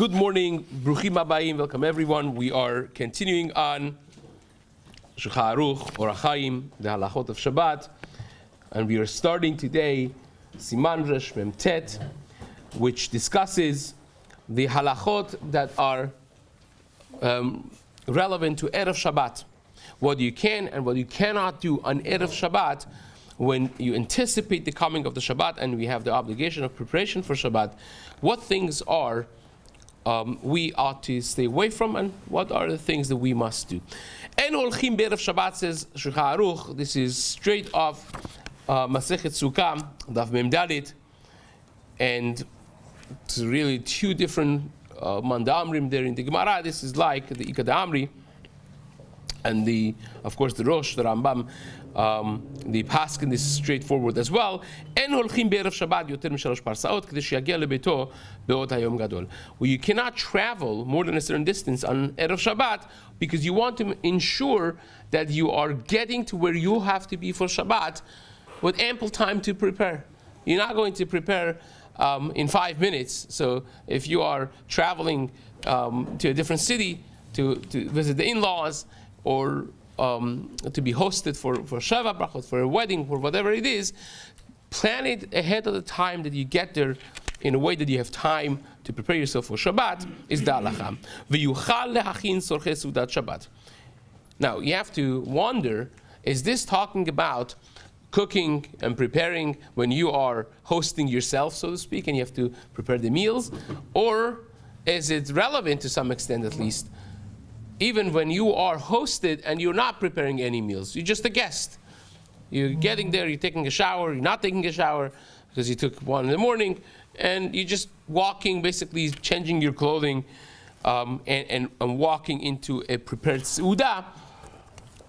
Good morning, Bruchim Habayim, welcome everyone. We are continuing on Shulchan Aruch, Orach Chaim, the halachot of Shabbat, and we are starting today Siman Mem-tet, which discusses the halachot that are relevant to Erev Shabbat. What you can and what you cannot do on Erev Shabbat when you anticipate the coming of the Shabbat and we have the obligation of preparation for Shabbat. What things are we ought to stay away from, and what are the things that we must do? En holchim be'erev Shabbat, says Shulchan Aruch. This is straight off Masechet Sukkah, Daf Mem Dalet, and it's really two different mandamrim there in the Gemara. This is like the Ikad Amri, and of course the Rosh, the Rambam, the Paskin is straightforward as well. En holchim be'erev Shabbat yoter mishalosh parsaot k'dei sheyagia lebeito be'ot hayom gadol. Well, you cannot travel more than a certain distance on Erev Shabbat because you want to ensure that you are getting to where you have to be for Shabbat with ample time to prepare. You're not going to prepare in 5 minutes. So if you are traveling to a different city to visit the in-laws, or to be hosted for Sheva Brachot, for a wedding, for whatever it is, plan it ahead of the time that you get there in a way that you have time to prepare yourself for Shabbat, is the halacha. V'yuchal lehachin sorchei sudat Shabbat. Now, you have to wonder, is this talking about cooking and preparing when you are hosting yourself, so to speak, and you have to prepare the meals? Or is it relevant to some extent at least, even when you are hosted and you're not preparing any meals, you're just a guest. You're getting there, you're taking a shower, you're not taking a shower because you took one in the morning, and you're just walking, basically changing your clothing and walking into a prepared seudah.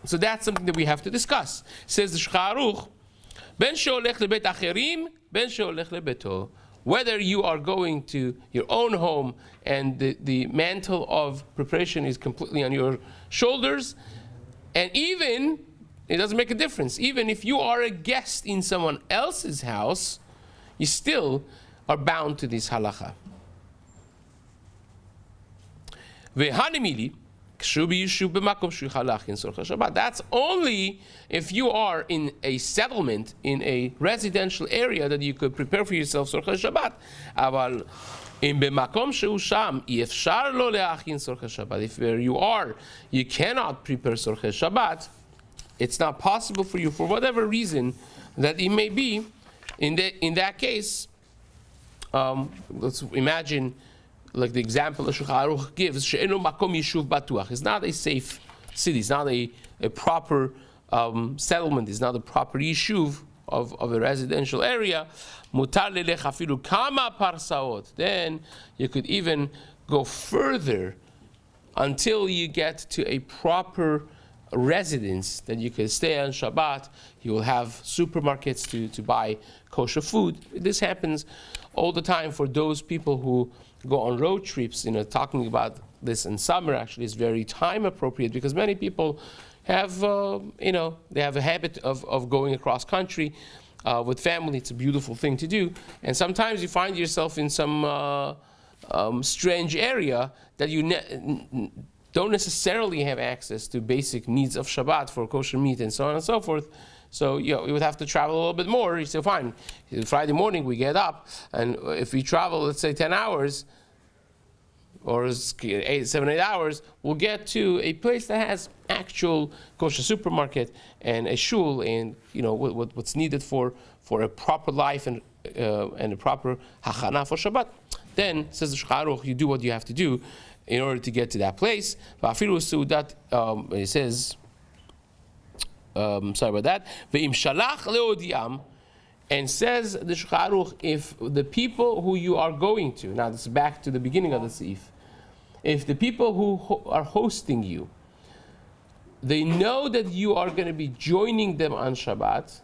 So that's something that we have to discuss. Says the Shulchan Aruch, ben she'olech lebeit acherim, ben she'olech lebeito. Whether you are going to your own home and the mantle of preparation is completely on your shoulders, and even, it doesn't make a difference, even if you are a guest in someone else's house, you still are bound to this halacha. That's only if you are in a settlement, in a residential area, that you could prepare for yourself Sorchei Shabbat. If where you are, you cannot prepare Sorchei Shabbat, it's not possible for you for whatever reason that it may be. In that case, let's imagine, like the example that Shulchan Aruch gives, she'eno makom yishuv batuach. It's not a safe city. It's not a proper settlement. It's not a proper yishuv of a residential area. Mutar lelech afilu kama parsaot. Then you could even go further until you get to a proper residence that you can stay on Shabbat. You will have supermarkets to buy kosher food. This happens all the time for those people who go on road trips. Talking about this in summer actually is very time appropriate because many people have, they have a habit of going across country with family. It's a beautiful thing to do. And sometimes you find yourself in some strange area that you don't necessarily have access to basic needs of Shabbat for kosher meat and so on and so forth. So you would have to travel a little bit more. You say, fine, Friday morning we get up, and if we travel, let's say 10 hours, or 7-8 hours, we'll get to a place that has actual kosher supermarket and a shul, and what's needed for a proper life and a proper hachana for Shabbat. Then, says the Shulchan Aruch, you do what you have to do in order to get to that place. It says, sorry about that. Ve'im shalach leodiam, and says the Shulchan Aruch, if the people who you are going to, now this is back to the beginning of the Seif, if the people who are hosting you, they know that you are going to be joining them on Shabbat,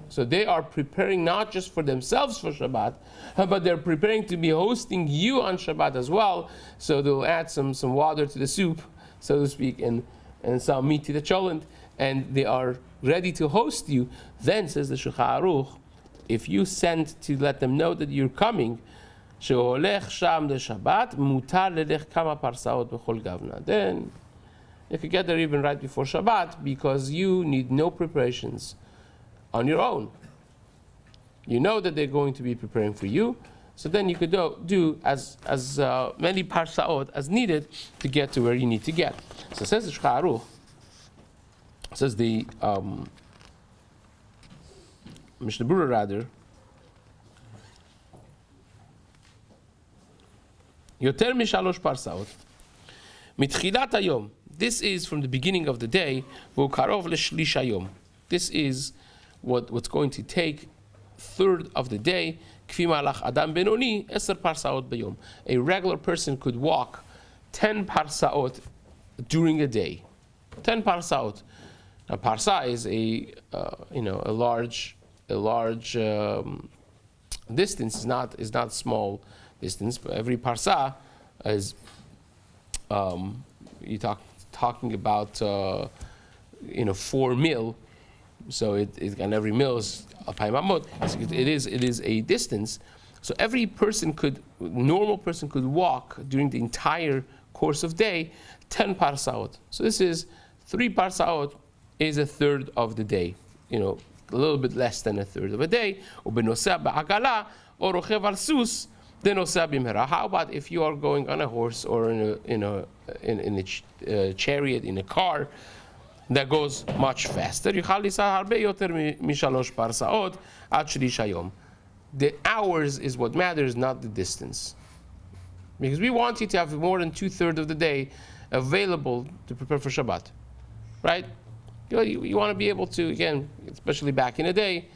so they are preparing not just for themselves for Shabbat, but they're preparing to be hosting you on Shabbat as well, so they'll add some water to the soup, so to speak, and some meat to the cholent, and they are ready to host you. Then, says the Shulchan Aruch, if you send to let them know that you're coming, שהולך שם לשבת, מותר ללך כמה פרסאות בכל גוונה. Then you could get there even right before Shabbat because you need no preparations on your own. You know that they're going to be preparing for you, so then you could do as many parsaot as needed to get to where you need to get. So it says the Shulchan Aruch, says the Mishna Berura rather, יותר משלוש פרסאות, מתחילת היום. This is from the beginning of the day, והוא קרוב לשליש היום. This is what's going to take third of the day, כפי מהלך אדם בינוני, 10 פרסאות ביום. A regular person could walk 10 parsaot during a day. 10 parsaot. Now parsa is a large distance. Is not small distance, but every parsa is talking about 4 mil. So and every mil is it is a distance. So every normal person could walk during the entire course of day 10 parsaot. So this is 3 parsaot is a third of the day. A little bit less than a third of a day. How about if you are going on a horse or in a chariot, in a car that goes much faster? The hours is what matters, not the distance. Because we want you to have more than 2/3 of the day available to prepare for Shabbat. Right? You want to be able to, again, especially back in the day,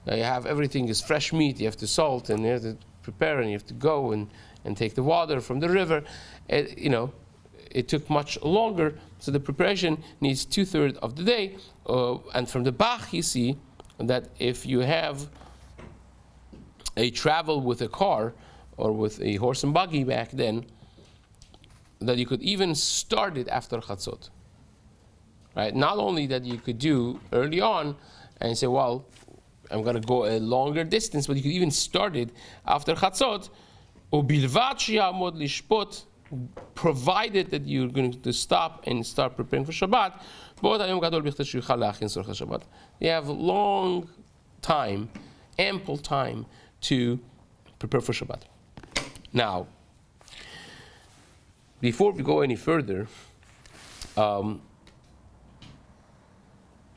you have everything is fresh meat, you have to salt, and you have to prepare, and you have to go and take the water from the river. It took much longer, so the preparation needs 2/3 of the day. And from the Bach, you see that if you have a travel with a car or with a horse and buggy back then, that you could even start it after Chatzot. Right? Not only that you could do early on and say, well, I'm going to go a longer distance, but you could even start it after Chatzot, provided that you're going to stop and start preparing for Shabbat. You have long time, ample time to prepare for Shabbat. Now, before we go any further,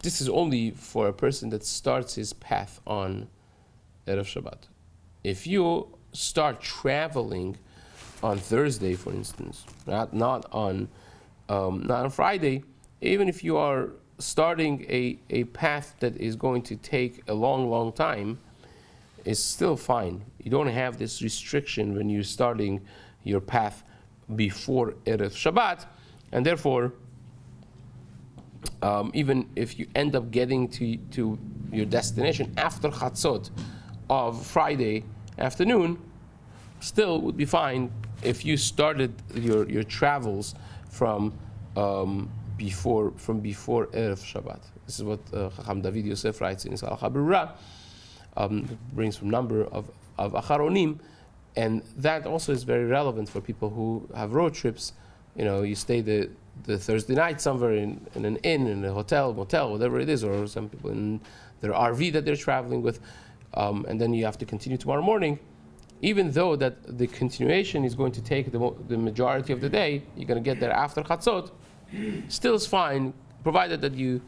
this is only for a person that starts his path on Erev Shabbat. If you start traveling on Thursday, for instance, not on Friday, even if you are starting a path that is going to take a long time, it's still fine. You don't have this restriction when you're starting your path before Erev Shabbat, and therefore, even if you end up getting to your destination after Chatzot of Friday afternoon, still would be fine if you started your travels from before Erev Shabbat. This is what Chacham David Yosef writes in his Mishna Berura. Brings from number of Acharonim, and that also is very relevant for people who have road trips. You stay the Thursday night somewhere in an inn, in a hotel, motel, whatever it is, or some people in their RV that they're traveling with, and then you have to continue tomorrow morning. Even though that the continuation is going to take the majority of the day, you're going to get there after Chatzot, still is fine, provided that you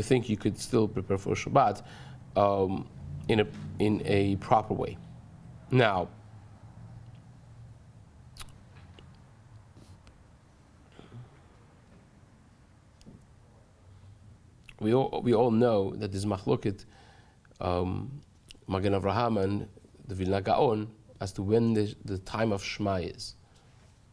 think you could still prepare for Shabbat in a proper way. Now, we all know that this machloket, Magen Avraham and the Vilna Gaon, as to when the time of Shema is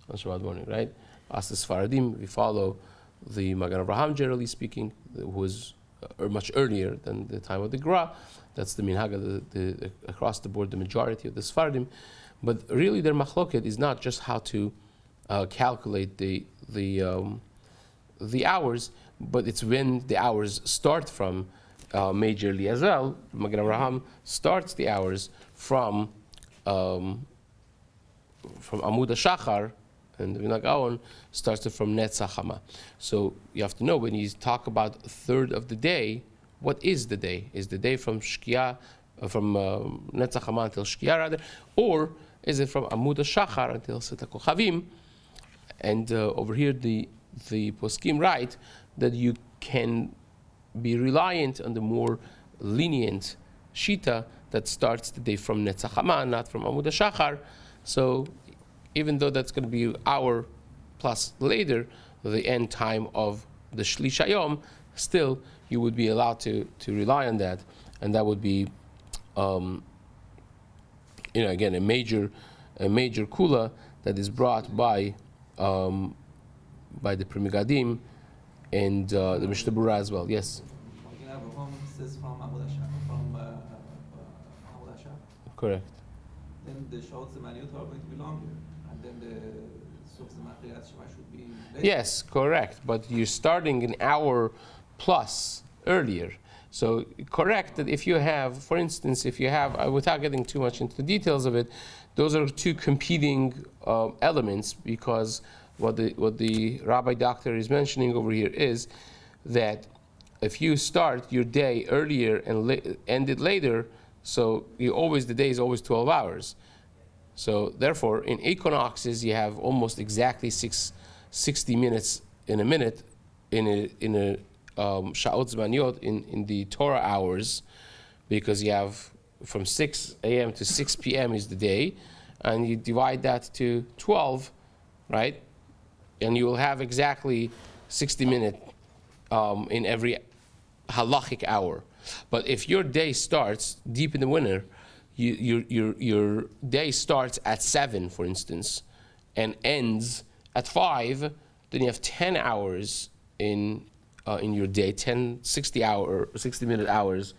on Shabbat morning, right? As the Sfaradim, we follow the Magen Avraham, generally speaking, who was much earlier than the time of the Gra. That's the minhag, the across the board, the majority of the Sfaradim. But really, their machloket is not just how to calculate the hours, but it's when the hours start from. Majorly as well, Magen Avraham starts the hours from from Amud HaShachar, and the Vinag Gaon starts it from Netzach Hama. So you have to know, when you talk about a third of the day, what is the day? Is the day from Shkia, from Netzach Hama until Shkia rather, or is it from Amud HaShachar until Set HaKochavim? And over here the poskim write that you can be reliant on the more lenient shita that starts the day from Netzach Hama, not from Amud HaShachar. So even though that's going to be an hour plus later, the end time of the Shlish Hayom, still you would be allowed to rely on that, and that would be, again, a major kula that is brought by the Primigadim and the Mishna Berura as well. Yes. Correct. Then the Shaot Zemaniyot are going to be longer, and then the Sof Zemaniyot should be later. Yes, correct. But you're starting an hour plus earlier. So correct that if you have, for instance, without getting too much into the details of it, those are two competing elements, because what the rabbi doctor is mentioning over here is that if you start your day earlier and end it later, so the day is always 12 hours. So therefore, in equinoxes, you have almost exactly 60 minutes in a minute in a Sha'ot Zmaniyot in the Torah hours, because you have from 6 a.m. to 6 p.m. is the day, and you divide that to 12, right? And you will have exactly 60 minutes in every halachic hour. But if your day starts deep in the winter, your day starts at 7, for instance, and ends at 5, then you have 10 hours in your day, 60-minute hours,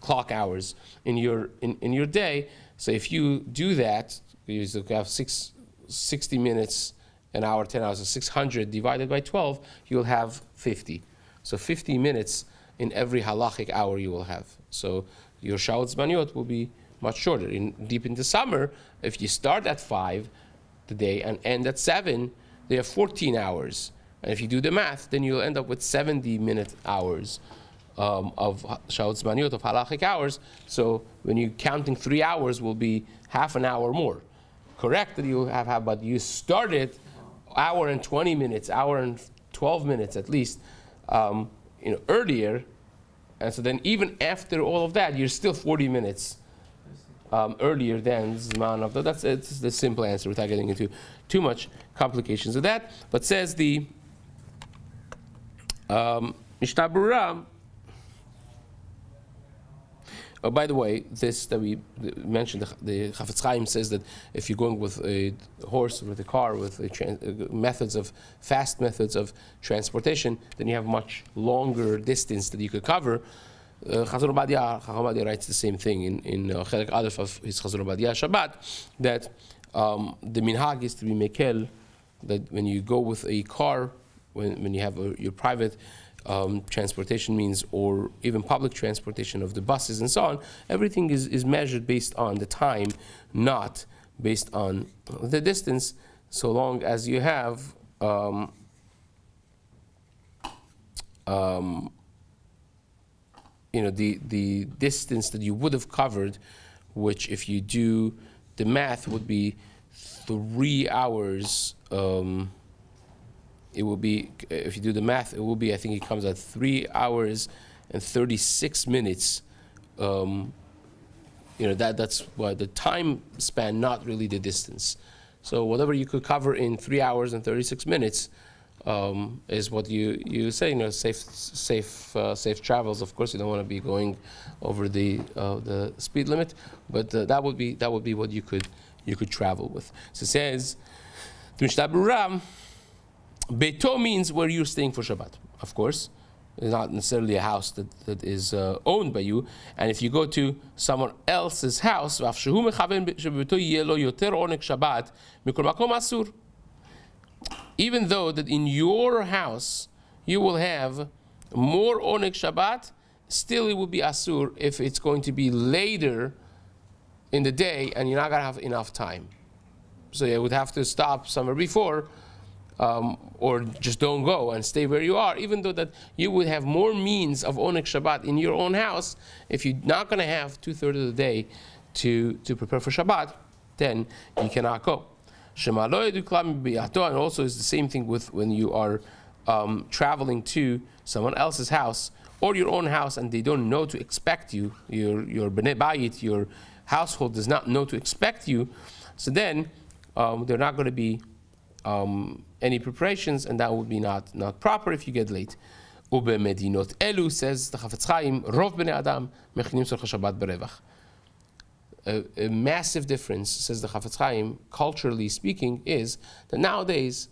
clock hours in your day. So if you do that, you have 60 minutes, an hour, 10 hours, so 600 divided by 12, you'll have 50. So 50 minutes in every halachic hour you will have. So your Shaot Zmaniyot will be much shorter. Deep into summer, if you start at 5 the day and end at 7, they have 14 hours. And if you do the math, then you'll end up with 70-minute hours of Shaot Zmaniyot, of halachic hours. So when you're counting 3 hours, will be half an hour more. Correct that you have, but you started hour and 20 minutes, hour and 12 minutes at least, earlier, and so then even after all of that, you're still 40 minutes earlier than Zman of that's it's the simple answer without getting into too much complications of that. But says the Mishna Berura. Oh, by the way, this that we mentioned, the Chafetz Chaim says that if you're going with a horse or with a car, with fast methods of transportation, then you have much longer distance that you could cover. Chazon Obadia writes the same thing in Chelek Aleph of his Chazon Obadia Shabbat, that the minhag is to be mekel, that when you go with a car, when you have your private transportation means, or even public transportation of the buses and so on, everything is measured based on the time, not based on the distance, so long as you have the distance that you would have covered, which if you do the math would be 3 hours. It will be, if you do the math, it will be, I think it comes at 3 hours and 36 minutes. That's what the time span, not really the distance. So whatever you could cover in 3 hours and 36 minutes is what you say. Safe travels. Of course, you don't want to be going over the speed limit, but that would be what you could travel with. So it says, the Mishna Berura, Beito means where you're staying for Shabbat, of course. It's not necessarily a house that is owned by you. And if you go to someone else's house, even though that in your house you will have more onek Shabbat, still it will be asur if it's going to be later in the day, and you're not going to have enough time. So you would have to stop somewhere before, or just don't go and stay where you are, even though that you would have more means of Oneg Shabbat in your own house. If you're not going to have 2/3 of the day to prepare for Shabbat, then you cannot go. And also it's the same thing with when you are traveling to someone else's house or your own house, and they don't know to expect you. Your bnei bayit, your household does not know to expect you. So then there are not going to be any preparations, and that would be not proper if you get late. Ube medinot elu, says the Chafetz Chaim, rov bnei adam mechinim tzorchei Shabbat berevach. A massive difference, says the Chafetz Chaim, culturally speaking, is that nowadays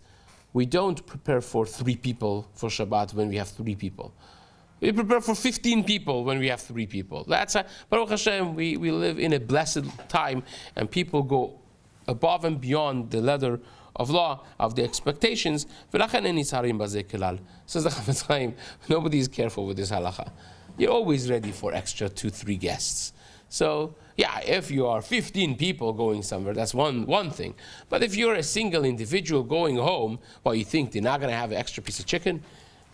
we don't prepare for 3 people for Shabbat when we have 3 people. We prepare for 15 people when we have 3 people. That's Baruch Hashem, we live in a blessed time, and people go above and beyond the letter of law, of the expectations. Says the Chafetz Chaim, nobody is careful with this halacha. You're always ready for extra 2-3 guests. So, yeah, if you are 15 people going somewhere, that's one thing. But if you're a single individual going home, well, you think they're not going to have an extra piece of chicken?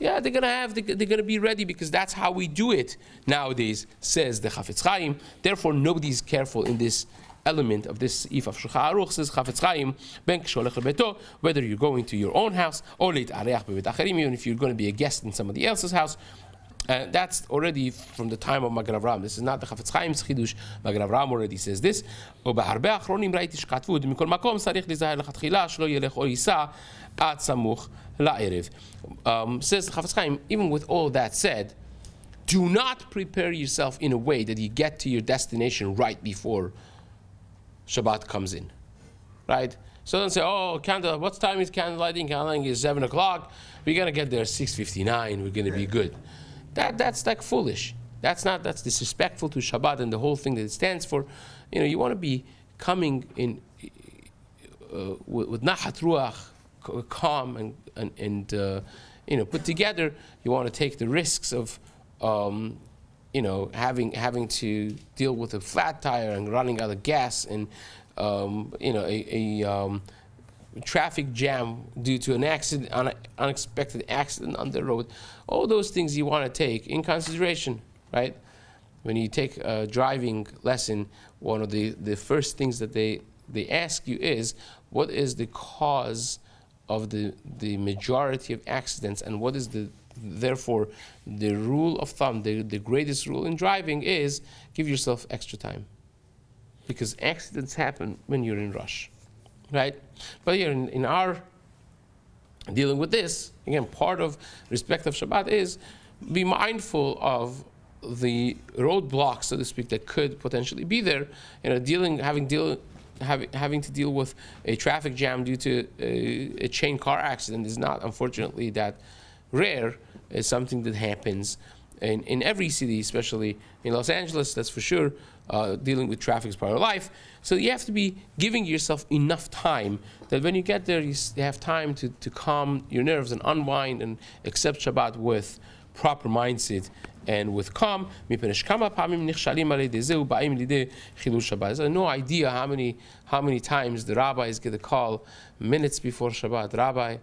Yeah, they're going to be ready, because that's how we do it nowadays, says the Chafetz Chaim. Therefore, nobody's careful in this element of this Seif of Shulchan Aruch, says Chafetz Chaim, ben ksholech lebeto, whether you're going to your own house, or leitareach bebeit acherim, even if you're going to be a guest in somebody else's house. That's already from the time of Magen Avraham. This is not the Chafetz Chaim's chidush. Magen Avraham already says this. ובהרבה אחרונים ראיתי שכתבו, מכל מקום צריך להיזהר לכתחילה שלא ילך או ייסע עד סמוך לערב. Says the Chafetz Chaim, even with all that said, do not prepare yourself in a way that you get to your destination right before Shabbat comes in, right? So don't say, oh, what time is candlelighting? Candlelighting is 7 o'clock. We're going to get there 6:59. We're going to be good. That's like foolish. That's disrespectful to Shabbat and the whole thing that it stands for. You want to be coming in with nachat ruach, calm and put together. You want to take the risks of having to deal with a flat tire and running out of gas, and a traffic jam due to an accident, unexpected accident on the road. All those things you want to take in consideration, right? When you take a driving lesson, one of the first things that they ask you is, what is the cause of the majority of accidents, and what is therefore the rule of thumb, the greatest rule in driving is give yourself extra time, because accidents happen when you're in rush, right? But here in our dealing with this, again, part of respect of Shabbat is be mindful of the roadblocks, so to speak, that could potentially be there. Having to deal with a traffic jam due to a chain car accident is not, unfortunately, that rare. It's something that happens in every city, especially in Los Angeles, that's for sure. Dealing with traffic is part of life. So you have to be giving yourself enough time that when you get there, you have time to calm your nerves and unwind and accept Shabbat with proper mindset and with calm. I have no idea how many times the rabbis get a call minutes before Shabbat. Rabbi,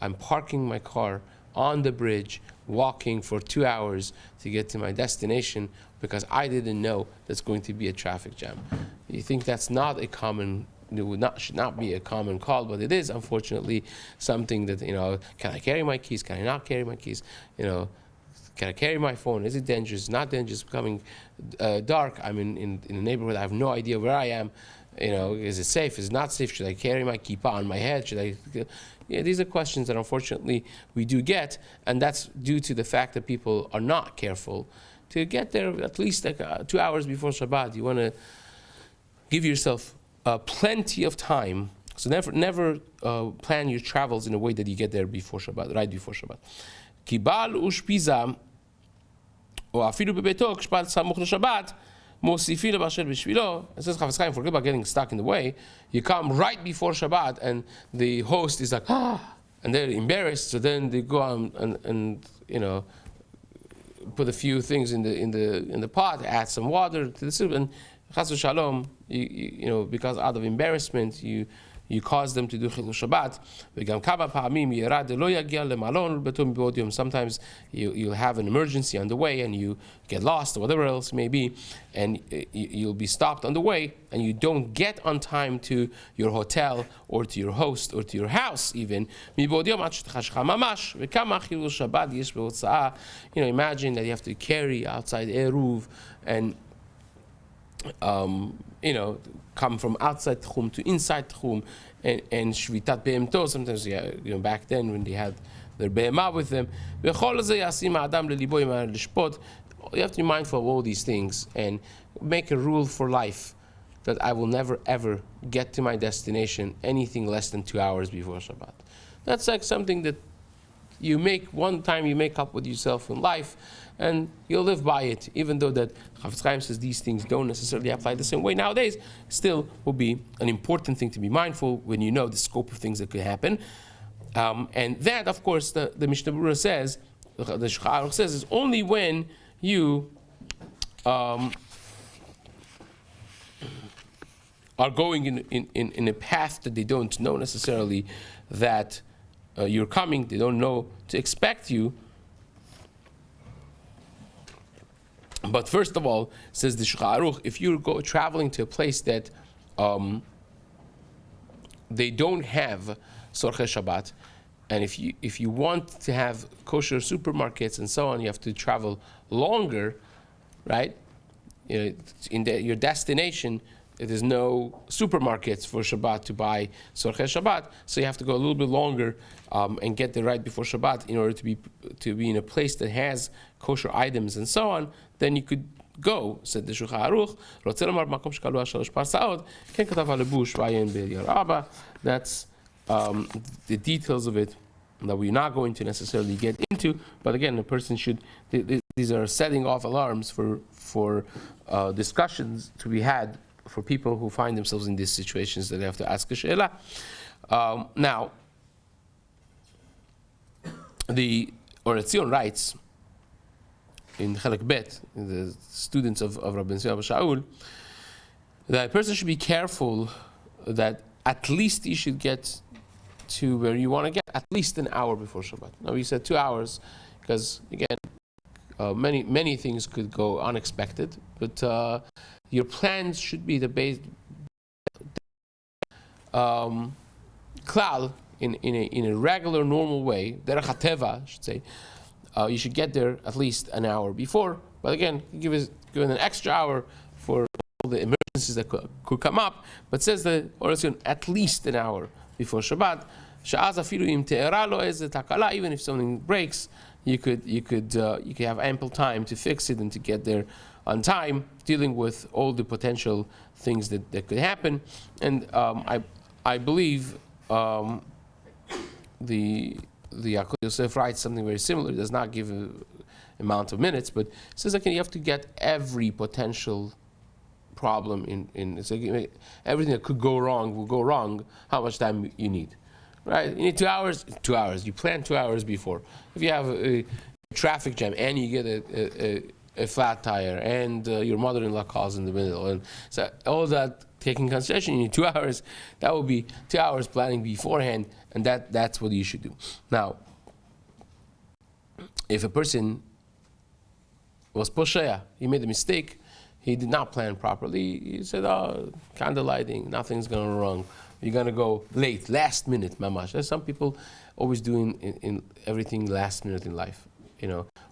I'm parking my car on the bridge, walking for 2 hours to get to my destination because I didn't know there's going to be a traffic jam. You think that's not a common, should not be a common call, but it is, unfortunately, something that, can I carry my keys? Can I not carry my keys? Can I carry my phone? Is it dangerous? Not dangerous? Becoming dark. I'm in a neighborhood. I have no idea where I am. Is it safe? Is it not safe? Should I carry my kippah on my head? Should I? Yeah, these are questions that unfortunately we do get, and that's due to the fact that people are not careful to get there at least 2 hours before Shabbat. You want to give yourself plenty of time. So never plan your travels in a way that you get there before Shabbat, right before Shabbat. Kibal ushpiza או אפילו בביתו כשפת סמוך לשבת מוסיפים לבשל בשבילו. It says Chafetz Chaim, forget about getting stuck in the way. You come right before Shabbat and the host is like, and they're embarrassed, so then they go on and put a few things in the pot, add some water to the soup, and Chas v'shalom, because out of embarrassment, you cause them to do Chilul Shabbat. Sometimes you'll have an emergency on the way and you get lost or whatever else it may be, and you'll be stopped on the way and you don't get on time to your hotel or to your host or to your house even. Imagine that you have to carry outside Eruv and come from outside Tchum to inside Tchum, and Shvitat Behemto, sometimes, back then when they had their Behemah with them. You have to be mindful of all these things and make a rule for life that I will never ever get to my destination anything less than 2 hours before Shabbat. That's like something that you make up with yourself in life, and you'll live by it, even though that Chafetz Chaim says these things don't necessarily apply the same way nowadays. Still will be an important thing to be mindful when you know the scope of things that could happen. And that, of course, the Mishna Berura says, the Shulchan Aruch says, is only when you are going in a path that they don't know necessarily that you're coming, they don't know to expect you. But first of all, says the Shulchan Aruch, if you go traveling to a place that they don't have Sorchei Shabbat, and if you want to have kosher supermarkets and so on, you have to travel longer, right? Your destination, there's no supermarkets for Shabbat to buy Sorchei Shabbat, so you have to go a little bit longer and get there right before Shabbat in order to be in a place that has kosher items and so on. Then you could go, said the Shulchan Aruch. That's the details of it that we're not going to necessarily get into. But again, the person should. These are setting off alarms for discussions to be had for people who find themselves in these situations that they have to ask a she'ela. Now, the Or Etzion writes in Chelek Bet, the students of Rabbi Shaul, that a person should be careful that at least you should get to where you want to get at least an hour before Shabbat. Now we said 2 hours because again, many things could go unexpected, but your plans should be the base klal in a regular normal way, derech hateva, I should say. You should get there at least an hour before. But again, give it an extra hour for all the emergencies that could come up. But says the Orasion at least an hour before Shabbat. Even if something breaks, you could have ample time to fix it and to get there on time, dealing with all the potential things that could happen. And I believe the Yaakov Yosef writes something very similar. It does not give an amount of minutes, but it says like you have to get every potential problem in it's like everything that could go wrong will go wrong. How much time you need, right? You need 2 hours. 2 hours. You plan 2 hours before. If you have a traffic jam and you get a flat tire and your mother-in-law calls in the middle, and so all that taking consideration, you need 2 hours. That will be 2 hours planning beforehand, and that's what you should do. Now, if a person was posheya, he made a mistake, he did not plan properly, he said, oh, candle lighting, nothing's going wrong. You're going to go late, last minute, mamash. There's some people always doing in everything last minute in life.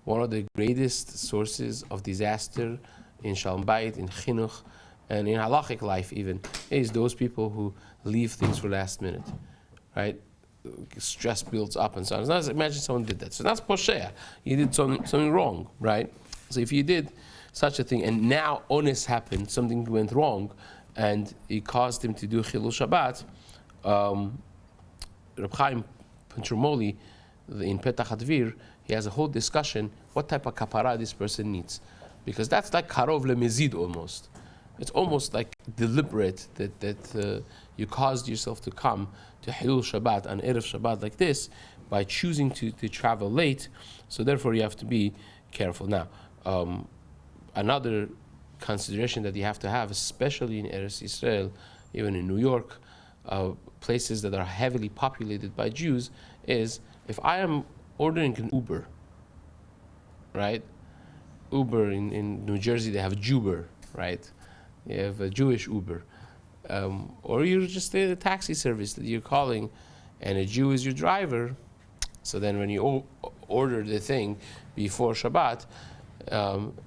One of the greatest sources of disaster in Shalom Bayit, in Chinuch, and in halachic life even, is those people who leave things for last minute, right? Stress builds up and so on. Now, imagine someone did that. So that's posheya. You did something wrong, right? So if you did such a thing, and now ones happened, something went wrong, and it caused him to do Chilul Shabbat, Reb Chaim Panchurmoli, in Petach Hadvir, he has a whole discussion what type of kapara this person needs. Because that's like karov lemezid almost. It's almost like deliberate that you caused yourself to come to Hilul Shabbat and Erev Shabbat like this by choosing to travel late. So therefore you have to be careful. Now, another consideration that you have to have, especially in Eretz Israel, even in New York, places that are heavily populated by Jews, is if I am ordering an Uber, right? Uber in New Jersey, they have Juber, right? You have a Jewish Uber. Or you're just a taxi service that you're calling, and a Jew is your driver. So then when you order the thing before Shabbat,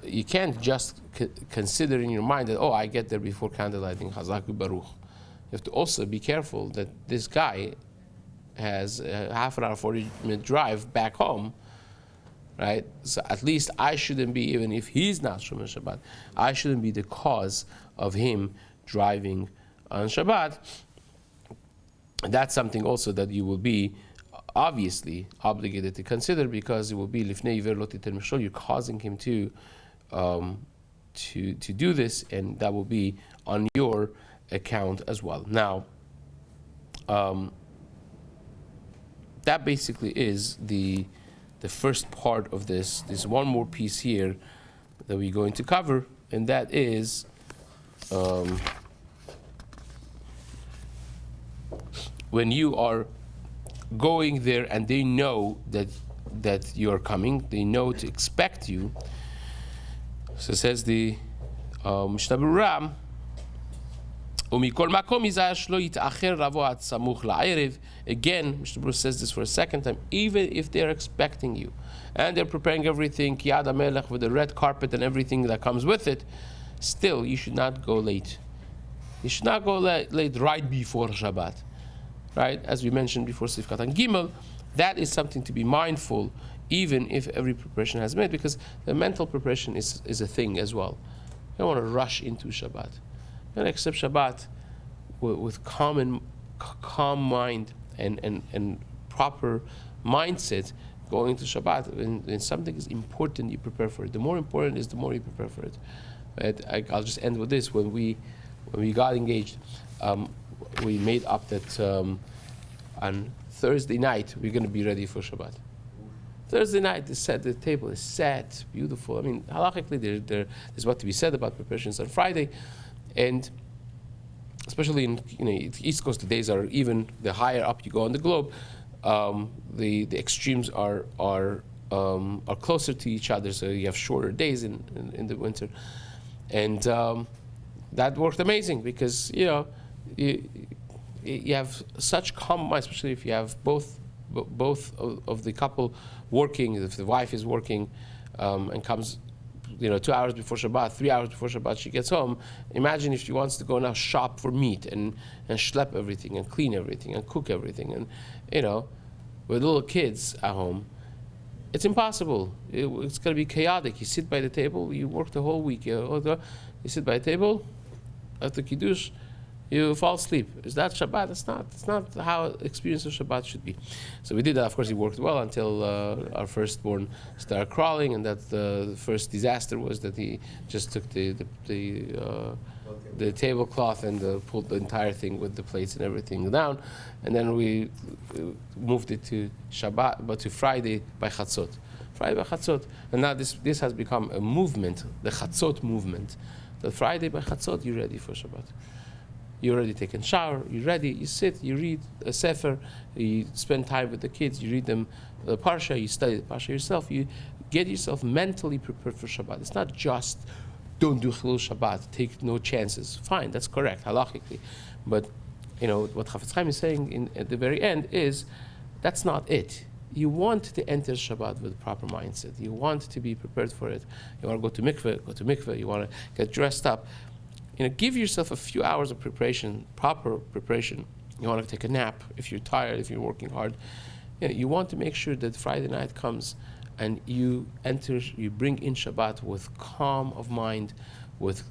you can't just consider in your mind that, oh, I get there before candlelighting, Chazak Baruch. You have to also be careful that this guy has a half an hour, 40-minute drive back home, right? So at least I shouldn't be, even if he's not Shomer Shabbat, I shouldn't be the cause of him driving on Shabbat. That's something also that you will be obviously obligated to consider, because it will be Lifnei Iver Lo Titer Mishol, you're causing him to do this, and that will be on your account as well. Now, that basically is the first part of this. There's one more piece here that we're going to cover, and that is when you are going there and they know that you're coming, they know to expect you. So says the Mishna Berura, again, Mishna Berura says this for a second time, even if they're expecting you and they're preparing everything, Kiyad HaMelech, with the red carpet and everything that comes with it, still you should not go late. You should not go late right before Shabbat. Right? As we mentioned before, Seif Katan Gimel, that is something to be mindful, even if every preparation has made, because the mental preparation is a thing as well. You don't want to rush into Shabbat. You want to accept Shabbat with calm mind and proper mindset going to Shabbat. When something is important, you prepare for it. The more important is, the more you prepare for it. Right? I'll just end with this. When we got engaged, we made up that on Thursday night we're going to be ready for Shabbat. Thursday night, the table is set, beautiful. I mean, halachically, there's what to be said about preparations on Friday, and especially in East Coast, the days are even. The higher up you go on the globe, the extremes are closer to each other. So you have shorter days in the winter, and that worked amazing, because you have such calm mind, especially if you have both of the couple working. If the wife is working and comes 2 hours before Shabbat, 3 hours before Shabbat, she gets home. Imagine if she wants to go now shop for meat and schlep everything and clean everything and cook everything, and with little kids at home, it's impossible. It's going to be chaotic. You sit by the table, you work the whole week. You sit by the table after Kiddush, you fall asleep. Is that Shabbat? It's not how experience of Shabbat should be. So we did that. Of course, it worked well until our firstborn started crawling, and that the first disaster was that he just took the tablecloth and pulled the entire thing with the plates and everything down, and then we moved it to Shabbat, but to Friday by Chatzot. Friday by Chatzot, and now this has become a movement, the Chatzot movement. That Friday by Chatzot, you're ready for Shabbat. You're already taken shower, you're ready, you sit, you read a Sefer, you spend time with the kids, you read them the Parsha, you study the Parsha yourself, you get yourself mentally prepared for Shabbat. It's not just don't do Chilul Shabbat, take no chances. Fine, that's correct, halachically. But what Chafetz Chaim is saying at the very end is, that's not it. You want to enter Shabbat with proper mindset. You want to be prepared for it. You want to go to mikveh, you want to get dressed up. Give yourself a few hours of preparation, proper preparation. You want to take a nap if you're tired, if you're working hard. You want to make sure that Friday night comes and you bring in Shabbat with calm of mind, with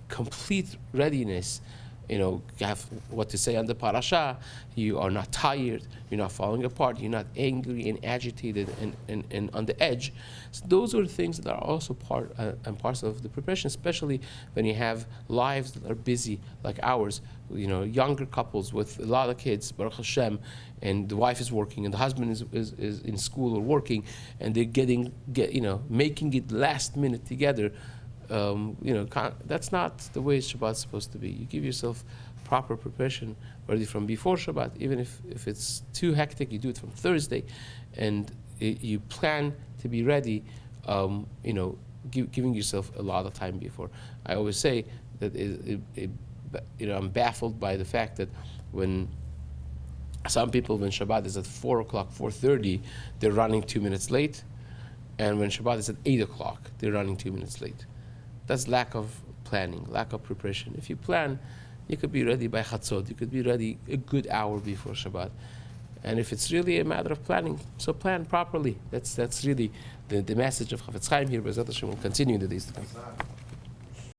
complete readiness. You have what to say on the parasha. You are not tired. You're not falling apart. You're not angry and agitated and on the edge. So those are things that are also part and parcel of the preparation, especially when you have lives that are busy like ours. Younger couples with a lot of kids, Baruch Hashem, and the wife is working and the husband is in school or working, and they're making it last minute together. That's not the way Shabbat's supposed to be. You give yourself proper preparation already from before Shabbat. Even if it's too hectic, you do it from Thursday, and you plan to be ready. Giving yourself a lot of time before. I always say that I'm baffled by the fact that when some people, when Shabbat is at 4 o'clock, 4:30, they're running 2 minutes late, and when Shabbat is at 8 o'clock, they're running 2 minutes late. That's lack of planning, lack of preparation. If you plan, you could be ready by Chatzot. You could be ready a good hour before Shabbat. And if it's really a matter of planning, so plan properly. That's really the message of Chafetz Chaim here. Bezrat Hashem will continue in the days to come.